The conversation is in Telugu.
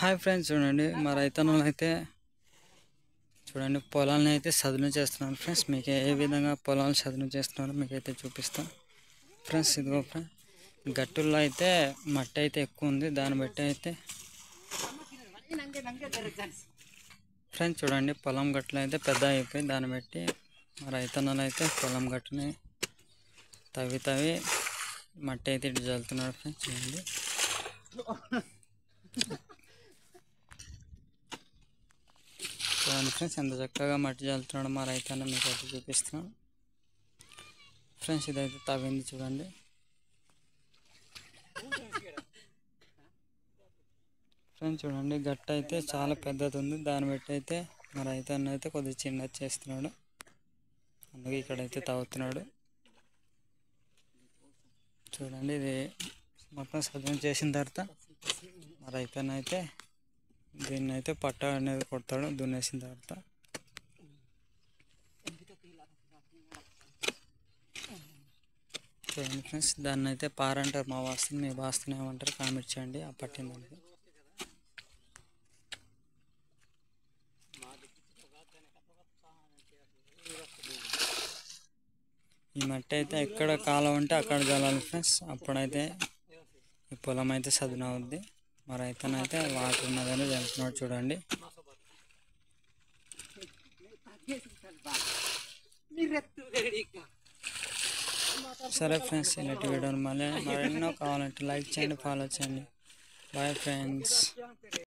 హాయ్ ఫ్రెండ్స్, చూడండి మా రైతన్నలు అయితే చూడండి పొలాలను అయితే సదును చేస్తున్నాను ఫ్రెండ్స్. మీకు ఏ విధంగా పొలాలు సదును చేస్తున్నారో మీకైతే చూపిస్తాం ఫ్రెండ్స్. ఇదిగో ఫ్రెండ్స్, గట్టుల్లో అయితే మట్టి అయితే ఎక్కువ ఉంది, దాన్ని బట్టి అయితే ఫ్రెండ్స్ చూడండి పొలం గట్టులు అయితే పెద్ద అయిపోయి, దాన్ని బట్టి మా రైతన్నలు అయితే పొలం గట్టుని తవ్వి మట్టి అయితే ఇటు చల్లుతున్నారు ఫ్రెండ్స్. చూడండి చూడండి ఫ్రెండ్స్, ఎంత చక్కగా మట్టి చల్లుతున్నాడు మా రైతన్న, మీకు అయితే చూపిస్తున్నాను ఫ్రెండ్స్. ఇదైతే తవ్వింది చూడండి. ఫ్రెండ్స్ చూడండి, గట్ట అయితే చాలా పెద్దది ఉంది, దాన్ని బట్టి అయితే మా రైతన్న అయితే కొద్దిగా చిన్నది చేస్తున్నాడు, అందుకే ఇక్కడైతే తవ్వుతున్నాడు. చూడండి, ఇది మొత్తం సదును చేసిన తర్వాత మా రైతన్న అయితే దీన్ని అయితే పట్ట అనేది కొడతాడు దున్నేసిన తర్వాత. చూడండి ఫ్రెండ్స్, దాన్ని అయితే పార అంటారు మా వాస్తుని, మీ వాస్తుని ఏమంటారు కామెంట్ చేయండి. ఆ పట్టిందండి ఈ మట్టి అయితే ఎక్కడ కాలం ఉంటే అక్కడ చల్లాలి ఫ్రెండ్స్, అప్పుడైతే ఈ పొలం అయితే సదును అవుద్ది. మా రైతనైతే వాటర్ ఉన్నదని చల్లుతున్నాడు చూడండి. సరే ఫ్రెండ్స్, ఇలాంటి వీడియోలు మళ్ళీ మరెన్నో కావాలంటే లైక్ చేయండి, ఫాలో చేయండి. Bye friends.